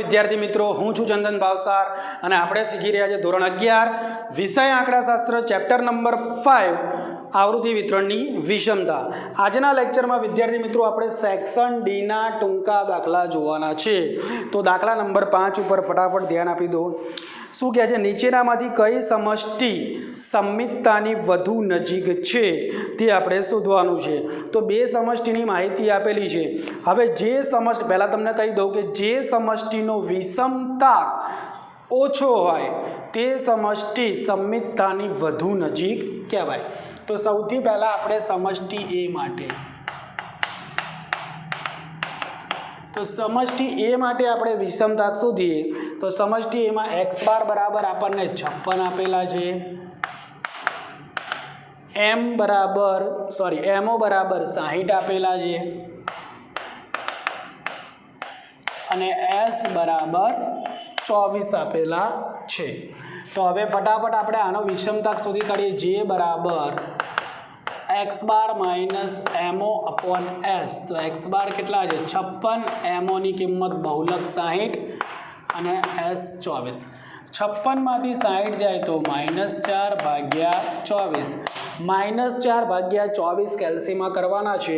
વિદ્યાર્થી મિત્રો, હું છું ચંદન ભાવસાર અને આપણે શીખી રહ્યા છીએ ધોરણ 11 વિષય આંકડાશાસ્ત્ર ચેપ્ટર નંબર 5 આવૃત્તિ વિતરણની વિષમતા. આજના લેક્ચરમાં વિદ્યાર્થી મિત્રો આપણે સેક્શન ડી ના ટૂંકા દાખલા જોવાના છે. તો દાખલા નંબર 5 ઉપર ફટાફટ ધ્યાન આપી દો. શું કહે છે? નીચેનામાંથી કઈ સમષ્ટિ સંમિતતાની વધુ નજીક છે તે આપણે શોધવાનું છે. તો બે સમષ્ટિની માહિતી આપેલી છે. હવે જે સમષ્ટિ, પહેલાં તમને કહી દઉં કે જે સમષ્ટિનો વિષમતા ઓછો હોય તે સમષ્ટિ સંમિતતાની વધુ નજીક કહેવાય. તો સૌથી પહેલાં આપણે સમષ્ટિ એ માટે, તો સમષ્ટિ એ માટે આપણે વિષમતા શોધીએ તો સમષ્ટિ એમાં x બાર બરાબર આપણને 56 આપેલા છે, mo બરાબર 60 આપેલા છે અને s બરાબર 24 આપેલા છે. તો હવે ફટાફટ આપણે આનો વિષમતા શોધી કાઢીએ. જે બરાબર x bar minus mo upon s. તો x બાર કેટલા છે? 56, mo ની કિંમત બહુલક 60 અને s 24. 56 માંથી 60 જાય તો -4 ભાગ્યા 24. -4/24 કેલ્સીમાં કરવાના છે.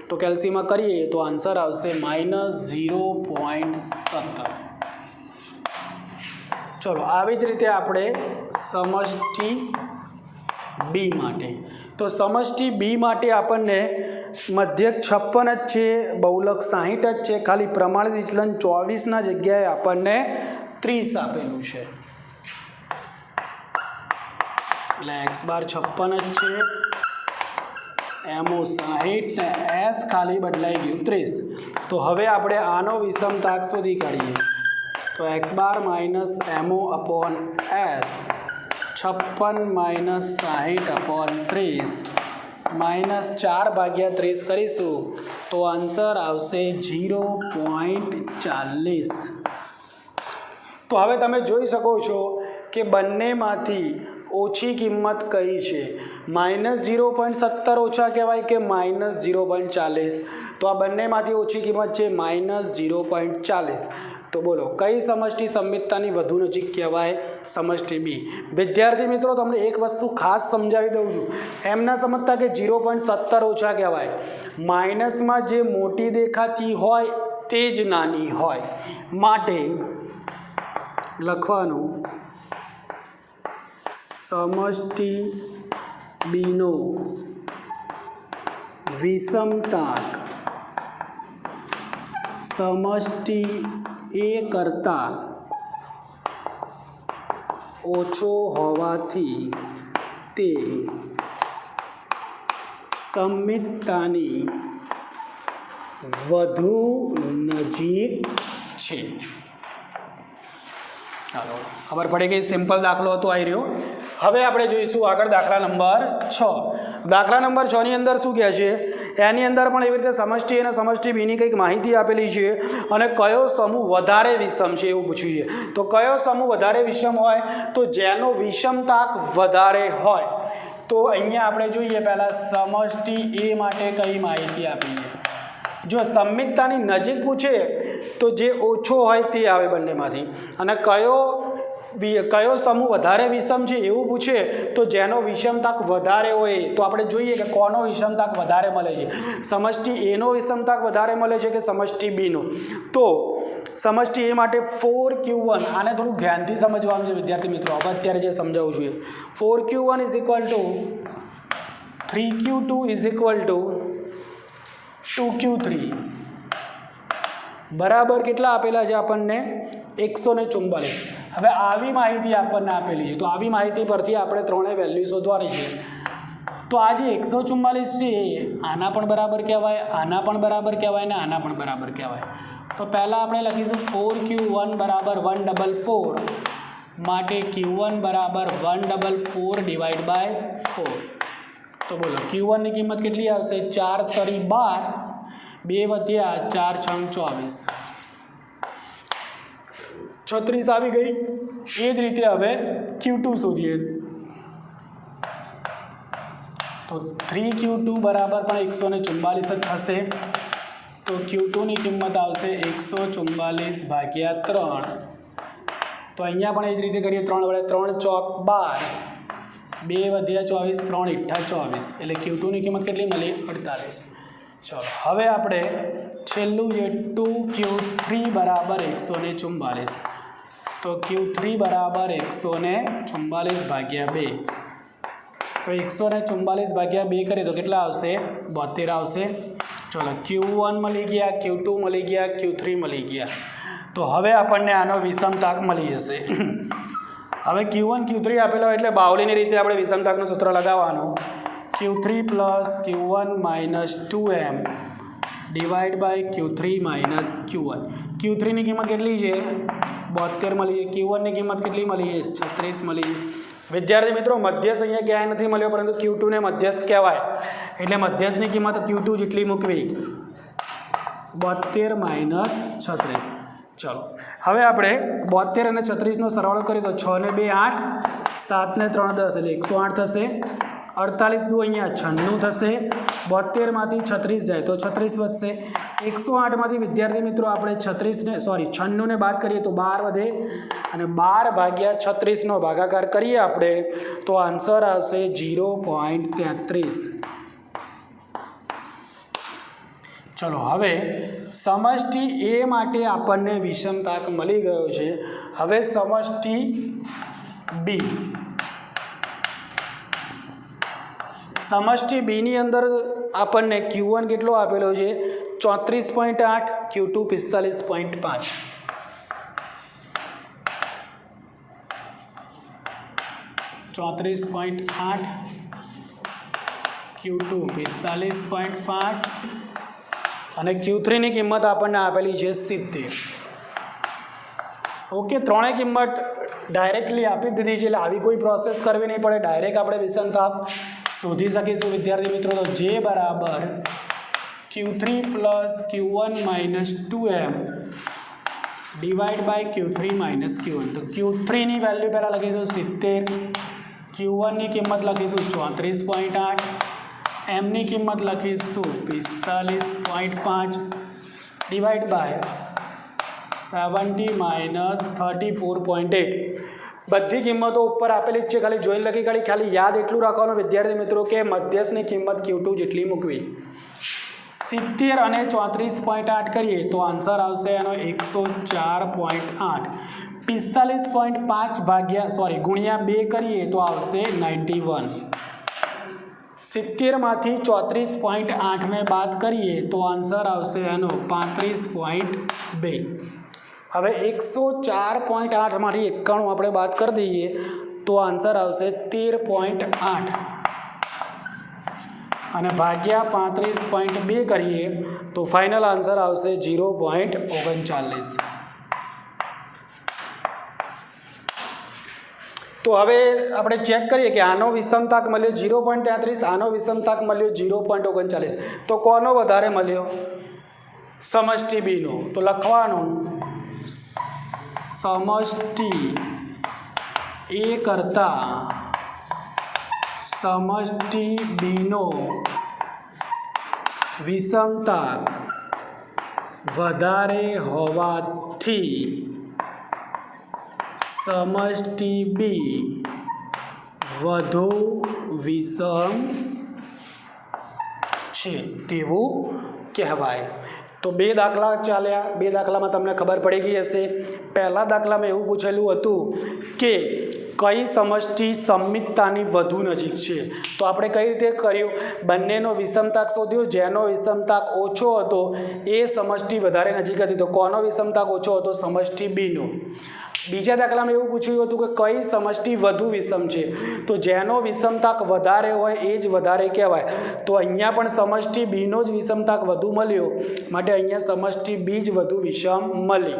તો કેલ્સીમાં કરીએ તો આન્સર આવશે -0.17. ચલો આવી જ રીતે આપણે સમષ્ટિ બી માટે, તો સમષ્ટિ બી માટે આપણને મધ્યક 56 જ છે, બહુલક 60 જ છે, ખાલી પ્રમાણિત વિચલન 24 જગ્યાએ આપણને 30 આપેલું છે. એટલે x બાર 56 જ છે, mo 60 ને s ખાલી બદલાઈ ગયું 30. તો હવે આપણે આનો વિષમતાક શોધી કાઢીએ. તો x bar minus mo upon s, 56 minus 60 upon 30 -4/30 કરીશું તો આન્સર આવશે 0.40. તો હવે તમે જોઈ શકો છો કે બંનેમાંથી ઓછી કિંમત કઈ છે? -0.17 ઓછા કહેવાય કે -0.40? તો આ બંનેમાંથી ઓછી કિંમત છે -0.40. તો બોલો કઈ સમષ્ટિ સંમિતતાની વધુ નજીક કહેવાય? સમષ્ટિ બી. વિદ્યાર્થી મિત્રો, તમને એક વસ્તુ ખાસ સમજાવી દઉં છું. એમ ના સમજતા કે 0.17 ઓછા કહેવાય. માઇનસમાં જે મોટી દેખાતી હોય તે જ નાની હોય. માટે લખવાનું સમષ્ટિ બીનો વિષમતાક સમષ્ટિ એ કરતાં ઓછો હોવાથી તે સંમિતતાની વધુ નજીક છે. ચાલો, ખબર પડી ગઈ. સિમ્પલ દાખલો હતો આવી રહ્યો. હવે આપણે જોઈશું આગળ દાખલા નંબર 6. દાખલા નંબર 6 ની અંદર શું કહે છે? એની અંદર પણ એવી રીતે સમષ્ટિ અને સમષ્ટિ બીની કંઈક માહિતી આપેલી છે અને કયો સમૂહ વધારે વિષમ છે એવું પૂછ્યું છે. તો કયો સમૂહ વધારે વિષમ હોય? તો જેનો વિષમતાક વધારે હોય. તો અહીંયા આપણે જોઈએ પહેલાં સમષ્ટિ એ માટે કઈ માહિતી આપી છે. જો સંમિતતાની નજીક પૂછે તો જે ઓછો હોય તે આવે બંનેમાંથી, અને કયો સમૂહ વધારે વિષમ છે એવું પૂછે તો જેનો વિષમતાક વધારે હોય. તો આપણે જોઈએ કે કોનો વિષમતાક વધારે મળે છે. સમષ્ટિ એનો વિષમતાક વધારે મળે છે કે સમષ્ટિ બીનો? તો સમષ્ટિ એ માટે 4q1, આને થોડું ધ્યાનથી સમજવાનું છે વિદ્યાર્થી મિત્રો. હવે અત્યારે જે સમજાવું છું એ 4q1 = 3q2 = 2q3 બરાબર કેટલા આપેલા છે આપણને? 144. હવે આવી માહિતી આપણને આપેલી છે. તો આવી માહિતી પરથી આપણે ત્રણેય વેલ્યુ શોધવાની છે. તો આ જે 144 છે આના પણ બરાબર કહેવાય, આના પણ બરાબર કહેવાય ને આના પણ બરાબર કહેવાય. તો પહેલાં આપણે લખીશું 4q1 = 144 માટે q1 = 144/4. તો બોલો q1 ની કિંમત કેટલી આવશે? 4 તરી 12, 2 વધ્યા 4 છંગ 24, 36 આવી ગઈ. એ જ રીતે હવે q2 શોધીએ. તો 3q2 બરાબર પણ 144 જ થશે. તો Q2ની કિંમત આવશે 144 ભાગ્યા 3. તો અહીંયા પણ એ જ રીતે કરીએ, 3 વડે 3 ચોક 12, 2 વધ્યા 24, 3 ઈઠ્ઠા 24, એટલે Q2ની કિંમત કેટલી મળી? 48. ચલો હવે આપણે છેલ્લું જે 2Q3 બરાબર 144, તો Q3 બરાબર 144 ભાગ્યા 2. તો 144 ભાગ્યા 2 કરીએ તો કેટલા આવશે? 72 આવશે. ચલો Q1 મળી ગયા, Q2 મળી ગયા, Q3 મળી ગયા. તો હવે આપણને આનો વિષમતાક મળી જશે. હવે Q1 Q3 આપેલો એટલે બાવલીની રીતે આપણે વિષમતાકનું સૂત્ર લગાવવાનું. Q3 + Q1 - 2m divide by Q3 - Q1. Q3ની કિંમત કેટલી છે? 72 મળી. Q1ની કિંમત કેટલી મળી? 36 મળી. વિદ્યાર્થી મિત્રો, મધ્યસ્થ અહીંયા ક્યાંય નથી મળ્યો, પરંતુ Q2 ને મધ્યસ્થ કહેવાય, એટલે મધ્યસ્થની કિંમત Q2 જેટલી મૂકવી. 72 - 36. ચલો હવે આપણે 72 અને 36નો સરવાળો કરીએ તો 6 ને 2 8, 7 ને 3 10, એટલે 108 થશે. 48 દુ અહીંયા 96 થશે. 72માંથી 36 જાય તો 36 વધશે. 108માંથી વિદ્યાર્થી મિત્રો આપણે 96ને બાદ કરીએ તો 12 વધે, અને 12 ભાગ્યા 36નો ભાગાકાર કરીએ આપણે તો આન્સર આવશે 0.33. ચલો હવે સમષ્ટિ એ માટે આપણને વિષમતાક મળી ગયો છે. હવે સમષ્ટિ બી. સમષ્ટિ બીની અંદર આપણને Q1 કેટલો આપેલો છે? 34.8, Q2 45.5. Q2 45.5 અને Q3ની કિંમત આપણને આપેલી છે 70. ઓકે, ત્રણેય કિંમત ડાયરેક્ટલી આપી દીધી છે, એટલે આવી કોઈ પ્રોસેસ કરવી નહીં પડે, ડાયરેક્ટ આપણે વિષમતાપ શોધી શકીશું વિદ્યાર્થી મિત્રો. તો J બરાબર Q3 + Q1 - 2m divide by Q3 - Q1. તો Q3ની વેલ્યુ પહેલાં લખીશું 70, Q1ની કિંમત લખીશું 34.8, એમની કિંમત લખીશું 45.5 ડિવાઈડ બાય 70 - 34.8. બધી કિંમતો ઉપર આપેલી જ છે, ખાલી જોઈને લખી ખાલી યાદ એટલું રાખવાનું વિદ્યાર્થી મિત્રો કે મધ્યસ્થની કિંમત Q2 જેટલી મૂકવી. 70 અને 34.8 કરીએ તો આન્સર આવશે એનો 104.8. 45.5 ગુણ્યા 2 કરીએ તો આવશે 91. 70માંથી 34.8ને બાદ કરીએ તો આન્સર આવશે એનો 35.2. હવે 104.8માંથી 91 આપણે બાદ કરી દઈએ તો આન્સર આવશે 13.8 અને ભાગ્યા 35.2 કરીએ તો ફાઇનલ આન્સર આવશે 0.39. તો હવે આપણે ચેક કરીએ કે આનો વિષમતાક મળ્યો 0.33, આનો વિષમતાક મળ્યો 0.39. તો કોનો વધારે મળ્યો? સમષ્ટિ બીનો. તો લખવાનું સમષ્ટિ એ કરતાં સમષ્ટિ બીનો વિષમતાક વધારે હોવાથી સમષ્ટિ બી વધુ વિષમ છે તેવું કહેવાય. તો બે દાખલા ચાલ્યા. બે દાખલામાં તમને ખબર પડી ગઈ હશે. પહેલા દાખલામાં એવું પૂછેલું હતું કે કઈ સમષ્ટિ સંમિતતાની વધુ નજીક છે. તો આપણે કઈ રીતે કર્યું? બંનેનો વિષમતાક શોધ્યો. જેનો વિષમતાક ઓછો હતો એ સમષ્ટિ વધારે નજીક હતી. તો કોનો વિષમતાક ઓછો હતો? સમષ્ટિ બીનો. બીજા દાખલામાં એવું પૂછ્યું હતું કે કઈ સમષ્ટિ વધુ વિષમ છે. તો જેનો વિષમતાક વધારે હોય એ જ વધારે કહેવાય. તો અહીંયા પણ સમષ્ટિ બીનો જ વિષમતાક વધુ મળ્યો, માટે અહીંયા સમષ્ટિ બી જ વધુ વિષમ મળી.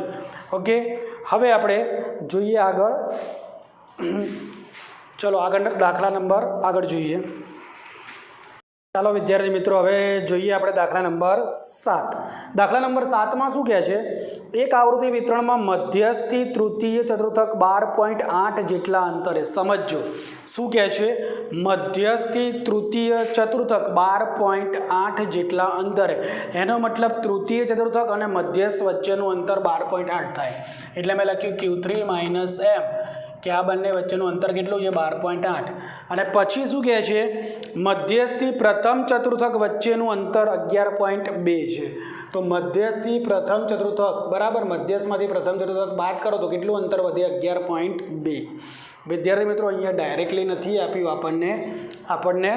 ઓકે, હવે આપણે જોઈએ આગળ. ચલો આગળ દાખલા નંબર આગળ જોઈએ. ચાલો વિદ્યાર્થી મિત્રો, હવે જોઈએ આપણે દાખલા નંબર 7. દાખલા નંબર 7માં શું કહે છે? એક આવૃત્તિ વિતરણમાં મધ્યસ્થી તૃતીય ચતુર્થક 12.8 જેટલા અંતરે. સમજો શું કહે છે? મધ્યસ્થી તૃતીય ચતુર્થક 12.8 જેટલા અંતરે, એનો મતલબ તૃતીય ચતુર્થક અને મધ્યસ્થ વચ્ચેનું અંતર 12.8 થાય. એટલે મેં લખ્યું Q3 માઇનસ એમ, કે આ બંને વચ્ચેનું અંતર કેટલું છે? 12.8. અને પછી શું કહે છે? મધ્યસ્થી પ્રથમ ચતુર્થક વચ્ચેનું અંતર 11.2 છે. તો મધ્યસ્થી પ્રથમ ચતુર્થક બરાબર, મધ્યસ્થમાંથી પ્રથમ ચતુર્થક બાદ કરો તો કેટલું અંતર વધે? 11.2. વિદ્યાર્થી મિત્રો અહીંયા ડાયરેક્ટલી નથી આપ્યું આપણને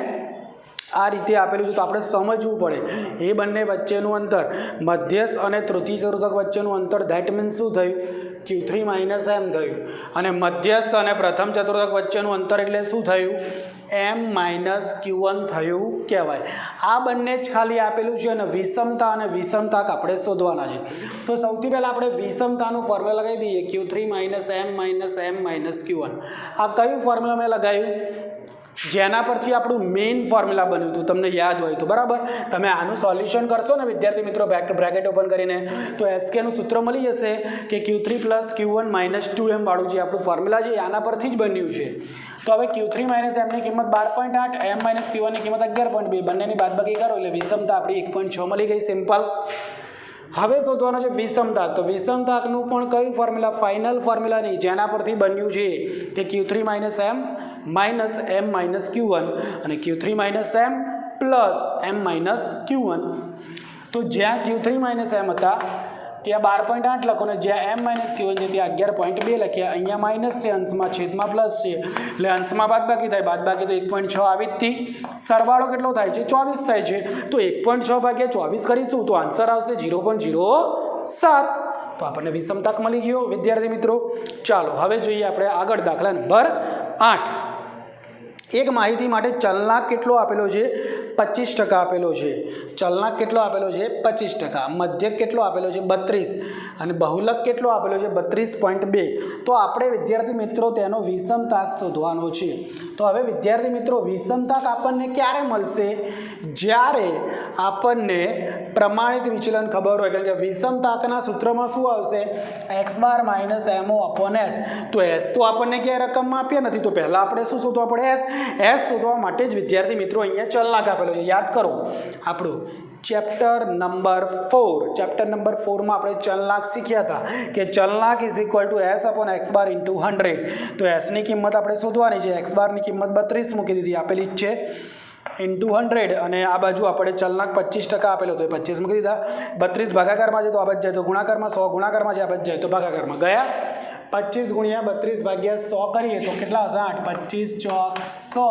આ રીતે આપેલું છે, તો આપણે સમજવું પડે. એ બંને વચ્ચેનું અંતર, મધ્યસ્થ અને તૃતીય ચતુર્થક વચ્ચેનું અંતર, ધેટ મીન્સ શું થયું? Q3 માઇનસ એમ થયું. અને મધ્યસ્થ અને પ્રથમ ચતુર્થક વચ્ચેનું અંતર એટલે શું થયું? M માઇનસ Q1 થયું કહેવાય. આ બંને જ ખાલી આપેલું છે અને વિષમતા અને વિષમતાક આપણે શોધવાના છે. તો સૌથી પહેલાં આપણે વિષમતાનું ફોર્મ્યુલા લગાવી દઈએ, Q3 minus M minus Q1. આ કયું ફોર્મ્યુલા મેં લગાવ્યું? જેના પરથી આપણું મેઇન ફોર્મ્યુલા બન્યું હતું, તમને યાદ હોય તો બરાબર. તમે આનું સોલ્યુશન કરશો ને વિદ્યાર્થી મિત્રો, બ્રેકેટ ઓપન કરીને, તો SKનું સૂત્ર મળી જશે કે Q3 plus Q1 minus 2M વાળું જે આપણું ફોર્મ્યુલા છે આના પરથી જ બન્યું છે. તો હવે Q3 માઇનસ એમની કિંમત 12.8, M માઇનસ Q1ની કિંમત 11.2, બંનેની બાદબાકી કરો એટલે વિષમતા આપણી 1.6 મળી ગઈ. સિમ્પલ. હવે શોધવાનો છે વિષમતાક. તો વિષમતાકનું પણ કયું ફોર્મ્યુલા? ફાઇનલ ફોર્મ્યુલા નહીં, જેના પરથી બન્યું છે કે Q3 minus M minus Q1 અને Q3 minus M plus M minus Q1. તો જ્યાં Q3 માઇનસ એમ હતા ત્યાં 12.8 લખો ને જ્યાં M માઇનસ Q1 છે ત્યાં 11.2 લખ્યા. અહીંયા માઇનસ છે, અંશમાં છેદમાં પ્લસ છે એટલે અંશમાં બાદબાકી થાય. બાદબાકી તો 1.6 આવી જ થી. સરવાળો કેટલો થાય છે? 24 થાય છે. તો 1.6 ભાગ્યા 24 કરીશું તો આન્સર આવશે 0.07. તો આપણને વિષમતાક મળી ગયો વિદ્યાર્થી મિત્રો. ચાલો હવે જોઈએ આપણે આગળ દાખલા નંબર 8. એક માહિતી માટે ચલનાંક કેટલો આપેલો છે? 25% આપેલો છે. ચલનાંક કેટલો આપેલો છે? 25%. મધ્યક કેટલો આપેલો છે? 32. અને બહુલક કેટલો આપેલો છે? 32.2. તો આપણે વિદ્યાર્થી મિત્રો તેનો વિષમતાક શોધવાનો છે. તો હવે વિદ્યાર્થી મિત્રો વિષમતાક આપણને ક્યારે મળશે? જ્યારે આપણને પ્રમાણિત વિચલન ખબર હોય. કારણ કે વિષમતાકના સૂત્રમાં શું આવશે? x bar minus MO upon S. તો S તો આપણને ક્યાંય રકમમાં આપ્યા નથી, તો પહેલાં આપણે શું શોધવા પડે? S શોધવા માટે જ વિદ્યાર્થી મિત્રો અહીંયા ચલનાંક આપેલો છે. યાદ કરો આપણું ચેપ્ટર નંબર 4માં આપણે ચલનાંક શીખ્યા હતા કે ચલનાંક is equal to S upon x bar into 100. તો Sની કિંમત આપણે શોધવાની છે. x બારની કિંમત 32 મૂકી દીધી, આપેલી જ છે, ઇન્ટુ 100. અને આ બાજુ આપણે ચલનાંક 25% આપેલો તો 25 મૂકી દીધા. 32 ભાગાકારમાં છે તો આ બાજુ જાય તો ગુણાકારમાં, 100 ગુણાકારમાં છે આ બાજુ જાય તો ભાગાકારમાં. ગયા 25 ગુણ્યા 32 ભાગ્યા 100 કરીએ તો કેટલા હશે? 8. 25 ચોક 100,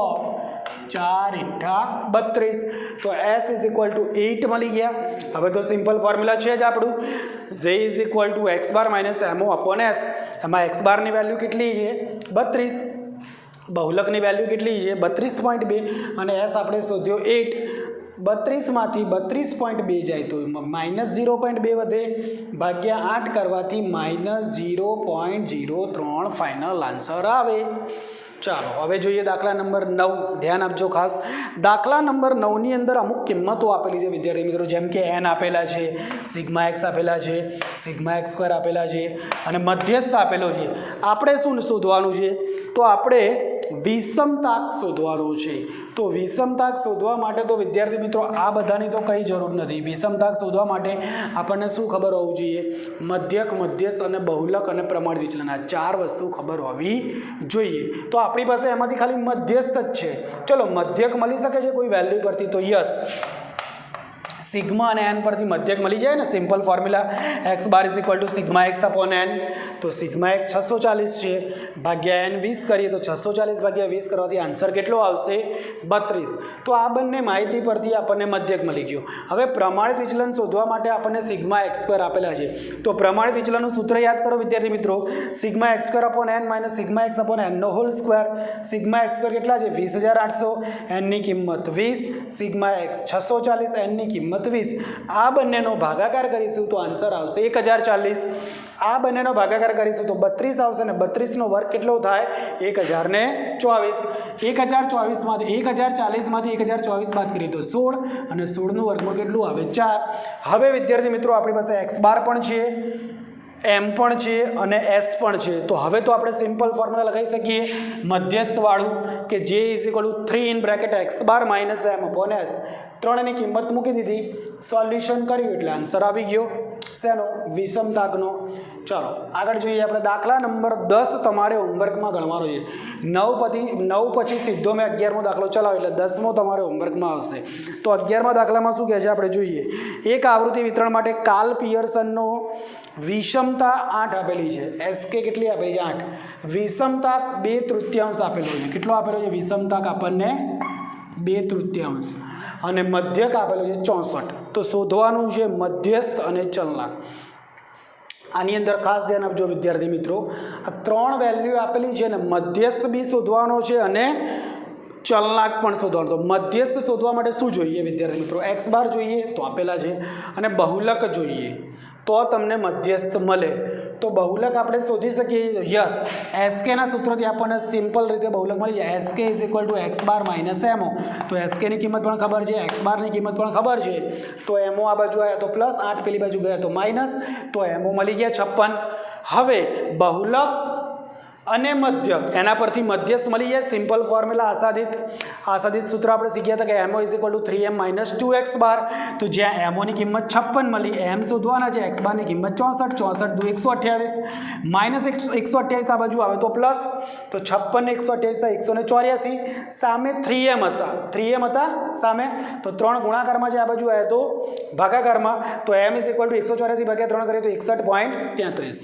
4 × 32. તો S ઇઝ ઇક્વલ ટુ 8 મળી ગયા. હવે તો સિમ્પલ ફોર્મ્યુલા છે જ આપણું, J is equal two x bar minus MO upon S. એમાં x બારની વેલ્યુ કેટલી છે? 32. બહુલકની વેલ્યુ કેટલી છે? 32.2. અને S આપણે શોધ્યો 8. 32માંથી 32.2 જાય તો માઇનસ 0.2 વધે, ભાગ્યા 8 કરવાથી માઇનસ 0.03 ફાઇનલ આન્સર આવે. ચાલો હવે જોઈએ દાખલા નંબર 9. ધ્યાન આપજો ખાસ. દાખલા નંબર 9ની અંદર અમુક કિંમતો આપેલી છે વિદ્યાર્થી મિત્રો, જેમ કે n આપેલા છે, સિગ્મા x આપેલા છે, સિગ્મા x સ્ક્વેર આપેલા છે અને મધ્યસ્થ આપેલો છે. આપણે શું શોધવાનું છે? તો આપણે વિષમતાક શોધવાનું છે. તો વિષમતાક શોધવા માટે તો વિદ્યાર્થી મિત્રો આ બધાની તો કંઈ જરૂર નથી. વિષમતાક શોધવા માટે આપણને શું ખબર હોવું જોઈએ? મધ્યક, મધ્યસ્થ અને બહુલક અને પ્રમાણિત વિચલન, આ 4 વસ્તુ ખબર હોવી જોઈએ. તો આપણી પાસે એમાંથી ખાલી મધ્યસ્થ જ છે. ચલો મધ્યક મળી શકે છે કોઈ વેલ્યુ પરથી? તો યસ, સિગ્મા અને n પરથી મધ્યક મળી જાય ને. Simple formula x bar is equal to sigma x upon n. તો સિગ્મા x 640 છે, ભાગ્યા n 20 કરીએ તો 640 ભાગ્યા 20 કરવાથી આન્સર કેટલો આવશે? 32. તો આ બંને માહિતી પરથી આપણને મધ્યક મળી ગયો. હવે પ્રમાણિત વિચલન શોધવા માટે આપણને સિગ્મા x સ્ક્વેર આપેલા છે. તો પ્રમાણિત વિચલનનું સૂત્ર યાદ કરો વિદ્યાર્થી મિત્રો, sigma x square upon n minus sigma x upon n નો whole square. Sigma x square કેટલા છે? 20800, n ની કિંમત 20, સિગ્મા x 640, n ની કિંમત 20. આ બંનેનો ભાગાકાર કરીશું તો આન્સર આવશે 1040. આ બંનેનો ભાગાકાર કરીશું તો 32 આવશે ને 32નો વર્ગ કેટલો થાય? 1024. 1040માંથી 1040 બાદ કરીએ તો 16 અને 16નું વર્ગમૂળ કેટલું આવે? 4. હવે વિદ્યાર્થી મિત્રો આપણી પાસે x બાર પણ છે, એમ પણ છે અને એસ પણ છે. તો હવે તો આપણે સિમ્પલ ફોર્મ્યુલા લગાવી શકીએ મધ્યસ્થવાળું કે જે is equal to 3 in bracket x bar minus m upon s. ત્રણની કિંમત મૂકી દીધી, સોલ્યુશન કર્યું એટલે આન્સર આવી ગયો શેનો? વિષમતાકનો. ચાલો આગળ જોઈએ આપણે. દાખલા નંબર 10 તમારે હોમવર્કમાં ગણવાનો છે. 9 પછી સીધો મેં 11મો દાખલો ચલાવ્યો એટલે 10મો તમારે હોમવર્કમાં આવશે. તો 11મા દાખલામાં શું કહે છે આપણે જોઈએ. એક આવૃત્તિ વિતરણ માટે કાર્લ પિયર્સનનો વિષમતા 8 આપેલી છે. એસકે કેટલી આપેલી છે? 8. વિષમતાક 2/3 આપેલો છે. કેટલો આપેલો છે વિષમતાક આપણને? 2/3. અને મધ્યક આપેલો છે 64. તો શોધવાનું છે મધ્યસ્થ અને ચલનાક. આની અંદર ખાસ ધ્યાન આપજો વિદ્યાર્થી મિત્રો, આ 3 વેલ્યુ આપેલી છે ને મધ્યસ્થ બી શોધવાનો છે અને ચલનાક પણ શોધવાનો. તો મધ્યસ્થ શોધવા માટે શું જોઈએ વિદ્યાર્થી મિત્રો? એક્સ બાર જોઈએ તો આપેલા છે, અને બહુલક જોઈએ તો તમને મધ્યસ્થ મળે. તો બહુલક આપણે શોધી શકીએ. યસ, એસકેના સૂત્રથી આપણને સિમ્પલ રીતે બહુલક મળી જાય. SK is equal two x bar minus MO. તો એસકેની કિંમત પણ ખબર છે, એક્સ બારની કિંમત પણ ખબર છે. તો એમઓ આ બાજુ આવ્યા તો પ્લસ, 8 પેલી બાજુ ગયા તો માઇનસ. તો એમઓ મળી ગયા 56. હવે બહુલક અને મધ્યક એના પરથી મધ્યસ્થ મળી જાય. સિમ્પલ ફોર્મ્યુલા આસાદિત સૂત્ર આપણે શીખ્યા હતા કે MO is equal two 3m minus 2x બાર. તો જ્યાં એમઓની કિંમત 56 મળી, એમ શોધવાના છે. એક્સ બારની કિંમત 64, 64 × 2 128, માઇનસ 128 આ બાજુ આવે તો પ્લસ. તો 56 ને 128 184. સામે 3m હતા સામે, તો 3 ગુણાકારમાં છે, આ બાજુ આવે તો ભાગાકારમાં. તો m ઇઝ ઇક્વલ ટુ 184 ભાગ્યા 3 કરીએ તો 61.33.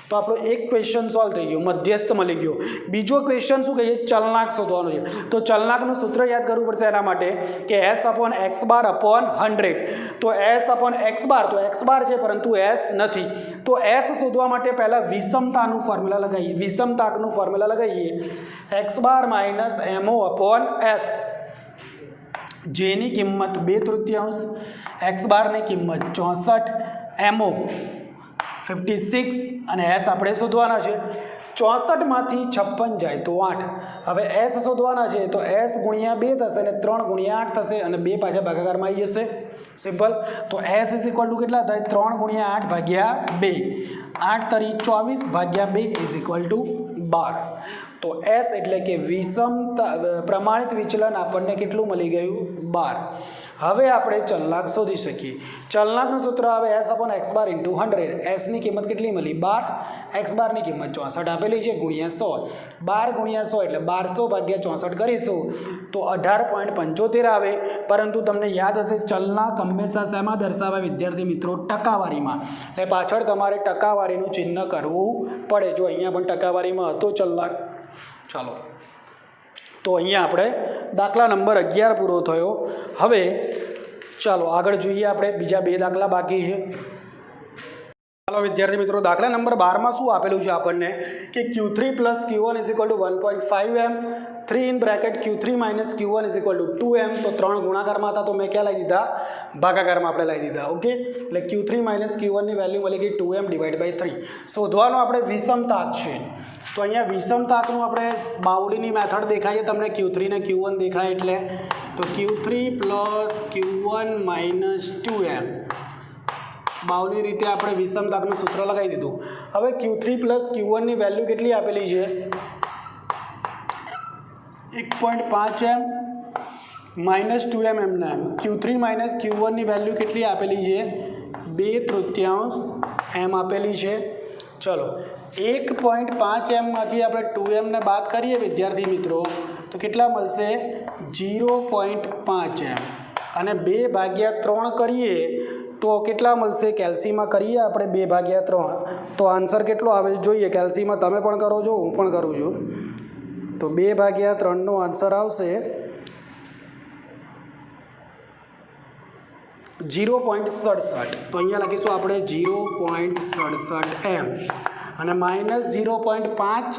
તો આપણો એક ક્વેશ્ચન સોલ્વ થઈ ગયો, મધ્યસ્થ મળી ગયો. બીજો ક્વેશ્ચન શું કહીએ? ચલનાક શોધવાનો છે. તો ચલનાકનું સૂત્ર યાદ કરવું પડશે એના માટે કે s upon x bar upon 100. તો s અપોન એક્સ બાર, તો એક્સ બાર છે પરંતુ s નથી. તો s શોધવા માટે પહેલાં વિષમતાકનું ફોર્મ્યુલા લગાવીએ. X bar minus MO upon S, જેની કિંમત 2/3, એક્સ બારની કિંમત 64, એમઓ 56 અને એસ આપણે શોધવાના છે. 64 માંથી 56 જાય તો 8. હવે એસ શોધવાના છે તો એસ ગુણ્યા 2 થશે અને 3 ગુણ્યા 8 થશે અને 2 પાછા ભાગાકારમાં આવી જશે. સિમ્પલ. તો એસ ઇઝ ઇક્વલ ટુ કેટલા થાય? 3 ગુણ્યા 8 ભાગ્યા 2. 8 તરી 24 ભાગ્યા 2 ઇઝ ઇક્વલ ટુ 12. તો એસ એટલે કે પ્રમાણિત વિચલન આપણને કેટલું મળી ગયું? 12. હવે આપણે ચલનાક શોધી શકીએ. ચલનાકનું સૂત્ર આવે S upon x bar into 100. એસની કિંમત કેટલી મળી? 12. એક્સ બારની કિંમત 64 આપેલી છે ગુણ્યા 100. 12 ગુણ્યા 100 એટલે 1200 ભાગ્યા 64 કરીશું તો 18.75 આવે. પરંતુ તમને યાદ હશે ચલનાક હંમેશા શેમાં દર્શાવાય વિદ્યાર્થી મિત્રો? ટકાવારીમાં. એટલે પાછળ તમારે ટકાવારીનું ચિહ્ન કરવું પડે. જો અહીંયા પણ ટકાવારીમાં હતો ચલનાક. ચાલો, તો અહીંયા આપણે દાખલા નંબર 11 પૂરો થયો. હવે ચાલો આગળ જોઈએ. આપણે બીજા 2 દાખલા બાકી છે. ચાલો વિદ્યાર્થી મિત્રો, દાખલા નંબર 12માં શું આપેલું છે આપણને કે Q3 plus Q1 is equal two 1.5m, 3 in bracket Q3 minus Q1 is equal two 2m. તો 3 ગુણાકારમાં હતા તો મેં ક્યાં લાવી દીધા? ભાગાકારમાં આપણે લાવી દીધા. ઓકે, એટલે Q3 માઇનસ Q1 ની વેલ્યુ મળી ગઈ 2m ડિવાઇડ બાય 3. શોધવાનો આપણે વિષમતાક છે. તો અહીંયા વિષમતાકનું આપણે બાઉલીની મેથડ દેખાય છે તમને, Q3 ને Q1 દેખાય એટલે. તો Q3 plus Q1 minus 2m, બાઉલી રીતે આપણે વિષમતાકનું સૂત્ર લગાવી દીધું. હવે Q3 પ્લસ Q1 ની વેલ્યુ કેટલી આપેલી છે? 1.5m માઇનસ 2m એમના એમ. Q3 માઇનસ Q1 ની વેલ્યુ કેટલી આપેલી છે? 2/3 એમ આપેલી છે. ચલો, 1.5m માંથી આપણે 2m ને બાદ કરીએ વિદ્યાર્થી મિત્રો તો કેટલા મળશે? 0.5m. અને 2/3 કરીએ તો કેટલા મળશે? કેલ્સીમાં કરીએ આપણે 2/3 તો આન્સર કેટલો આવે જોઈએ. કેલ્સીમાં તમે પણ કરો છો, હું પણ કરું છું. તો 2/3 નો આન્સર આવશે 0.67. તો અહીંયા લખીશું આપણે 0.67m અને માઇનસ 0.5.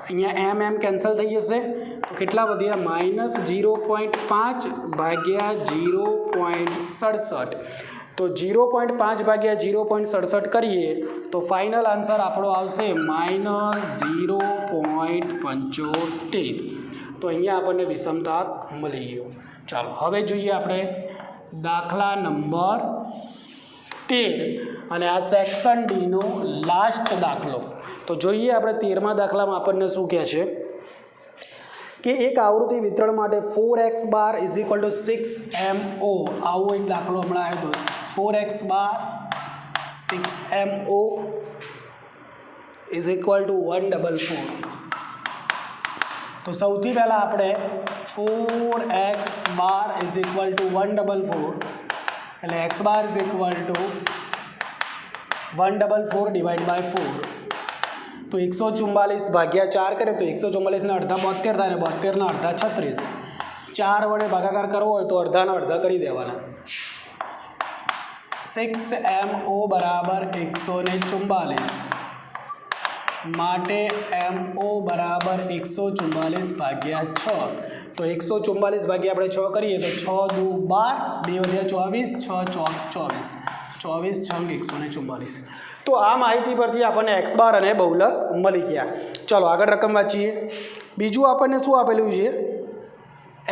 અહીંયા એમ કેન્સલ થઈ જશે તો કેટલા વધ્યા? માઇનસ 0.5 ભાગ્યા 0.67. તો 0.5 ભાગ્યા 0.67 કરીએ તો ફાઇનલ આન્સર આપણો આવશે માઇનસ 0.75. તો અહીંયા આપણને વિષમતાક મળી ગયો. ચાલો હવે જોઈએ આપણે દાખલા નંબર 13 અને આ સેક્શન ડીનો લાસ્ટ દાખલો. તો જોઈએ આપણે 13મા દાખલામાં આપણને શું કહે છે કે એક આવૃત્તિ વિતરણ માટે 4x bar is equal two 6mo. આવો એક દાખલો હમણાં આવ્યો દોસ્ત. 4x bar 6mo is equal to 144. તો સૌથી પહેલાં આપણે 4x bar is equal to 144 એટલે x bar is equal to 144 divide by 4. તો 144 ભાગ્યા 4 કરે તો 144 ના અડધા 72 થાય ને 72 ના અડધા 36. 4 વડે ભાગાકાર કરવો હોય તો અડધાના અડધા કરી દેવાના. 6mo બરાબર 144 માટે mo બરાબર 144 ભાગ્યા 6. તો 144 ભાગ્યા આપણે 6 કરીએ તો 6 દુ 12, 2 વધ્યા 24, 6 ચોક 24, 24 છંગ 144. તો આ માહિતી પરથી આપણને x બાર અને બહુલક મળી ગયા. ચલો આગળ રકમ વાંચીએ. બીજું આપણને શું આપેલું છે?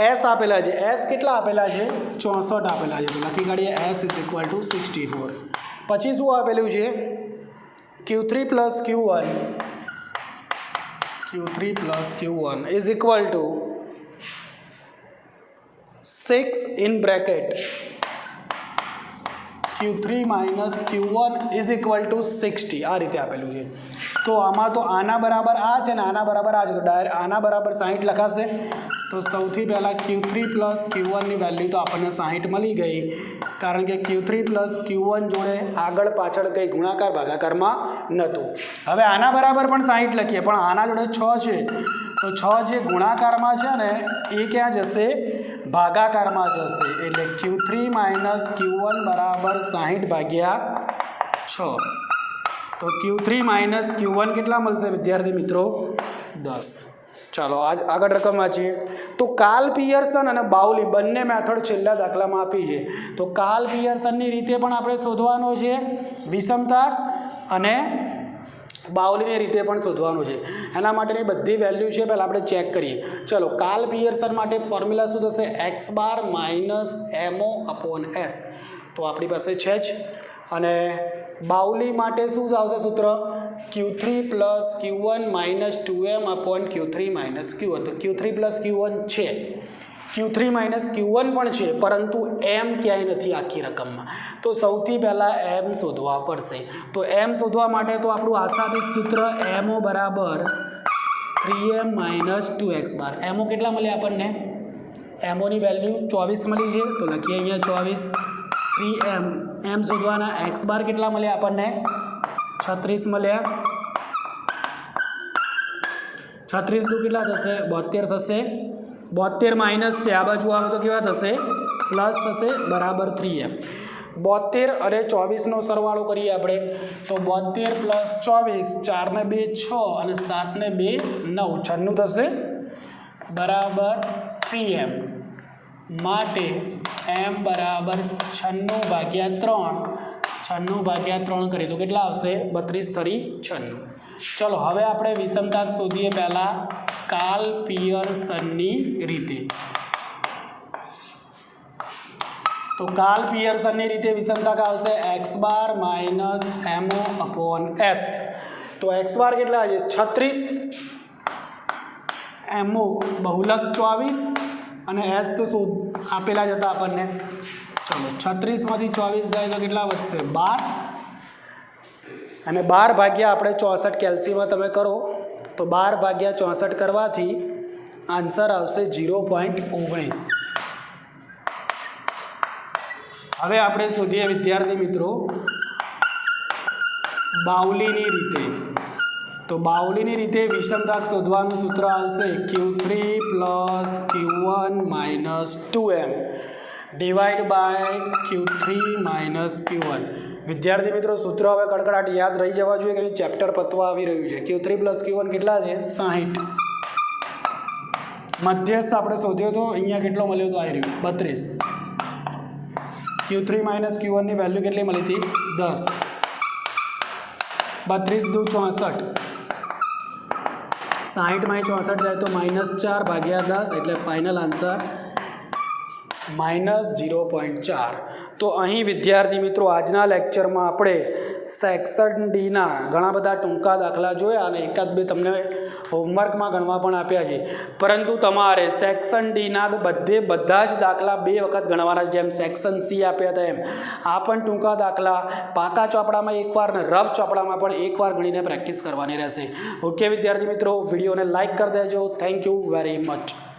s આપેલા છે. s કેટલા આપેલા છે? 64 આપેલા છે. તો લખી કાઢીએ s ઇઝ ઇક્વલ ટુ 64. પછી શું આપેલું છે? q3 plus q1 is equal two 6 in bracket q3 minus q1 is equal two 60. આ રીતે આપેલું છે. તો આમાં તો આના બરાબર આ છે ને આના બરાબર આ છે. તો ડાયરેક્ટ આના બરાબર 60 લખાશે. તો સૌથી પહેલાં q3 પ્લસ q1ની વેલ્યુ તો આપણને 60 મળી ગઈ, કારણ કે q3 પ્લસ q1 જોડે આગળ પાછળ કંઈ ગુણાકાર ભાગાકારમાં નહોતું. હવે આના બરાબર પણ 60 લખીએ, પણ આના જોડે 6 છે. તો 6 જે ગુણાકારમાં છે ને એ ક્યાં જશે? ભાગાકારમાં જશે. એટલે q3 માઇનસ q1 બરાબર 60 ભાગ્યા 6. તો q3 માઇનસ q1 કેટલા મળશે વિદ્યાર્થી મિત્રો? 10. ચાલો આગળ રકમ વાંચીએ. તો કાર્લ પિયર્સન અને બાઉલી બંને મેથડ છેલ્લા દાખલામાં આપી છે. તો કાર્લ પિયર્સનની રીતે પણ આપણે શોધવાનો છે વિષમતાક, અને બાઉલીની રીતે પણ શોધવાનું છે. એના માટેની બધી વેલ્યુ છે પહેલાં આપણે ચેક કરીએ. ચલો કાર્લ પિયર્સન માટે ફોર્મ્યુલા શું થશે? x bar minus mo upon s. તો આપણી પાસે છે જ. અને બાઉલી માટે શું આવશે સૂત્ર? q3 plus q1 minus 2m upon q3 minus q1. તો q3 પ્લસ q1 છે, q3 માઇનસ q1 પણ છે, પરંતુ m ક્યાંય નથી આખી રકમમાં. તો સૌથી પહેલાં m શોધવા પડશે. તો m શોધવા માટે તો આપણું આશાદિત સૂત્ર mo બરાબર 3m માઇનસ 2x બાર. mo કેટલા મળ્યા આપણને? મોની વેલ્યુ 24 મળી છે. તો લખીએ અહીંયા 24. 3m m શોધવાના. x બાર કેટલા મળ્યા આપણને? 36 મળ્યા. 36 તો કેટલા થશે? 72 થશે. 72 માઇનસ છે, આ બાજુ આવે તો કેવા થશે? પ્લસ થશે, બરાબર 3m. 72 અને 24નો સરવાળો કરીએ આપણે. તો 72 પ્લસ 24, 4 ને 2 6 અને 7 ને 2 9, 96 થશે, બરાબર 3m. માટે m બરાબર 96 ભાગ્યા 3. 96 ભાગ્યા 3 કરીએ તો કેટલા આવશે? 32 તરી 96. ચલો હવે આપણે વિષમતાક શોધીએ પહેલાં કાર્લ પિયર્સનની રીતે. તો કાર્લ પિયર્સનની રીતે વિષમતાક આવશે x bar minus mo upon s. તો x બાર કેટલા છે? 36, mo બહુલક 24 અને s તો શું આપેલા જ હતા આપણને. ચલો 36માંથી 24 જાય તો કેટલા વધશે? 12. અને 12 ભાગ્યા આપણે 64 કેલ્સીમાં તમે કરો તો 12 ભાગ્યા 64 કરવાથી આન્સર આવશે 0.19. હવે આપણે શોધીએ વિદ્યાર્થી મિત્રો બાઉલીની રીતે. તો બાઉલીની રીતે વિષમતાક શોધવાનું સૂત્ર આવશે q3 plus q1 minus 2m divide by q3 minus q1. વિદ્યાર્થી મિત્રો સૂત્ર હવે કડકડાટ યાદ રહી જવા જોઈએ કે ચેપ્ટર પતવા આવી રહ્યું છે. q3 પ્લસ q1 કેટલા છે? 60. મધ્યસ્થ આપણે શોધ્યો તો અહીંયા કેટલો મળ્યો તો આવી રહ્યું 32. q3 માઇનસ q1 ની વેલ્યુ કેટલી મળી હતી? 10. 32 દુ 64. 60 માં 64 જાય તો -4 ભાગ્યા 10 એટલે ફાઇનલ આન્સર -0.4. તો અહીં વિદ્યાર્થી મિત્રો આજના લેક્ચરમાં આપણે સેક્શન ડીના ઘણા બધા ટૂંકા દાખલા જોયા અને એકાદ બે તમને હોમવર્કમાં ગણવા પણ આપ્યા છે, પરંતુ તમારે સેક્શન ડીના બધા જ દાખલા 2 વખત ગણવાના, જેમ સેક્શન સી આપ્યા હતા એમ આ પણ ટૂંકા દાખલા પાકા ચોપડામાં એકવાર ને રફ ચોપડામાં પણ એકવાર ગણીને પ્રેક્ટિસ કરવાની રહેશે. ઓકે વિદ્યાર્થી મિત્રો, વિડીયોને લાઇક કરી દેજો. Thank you very much.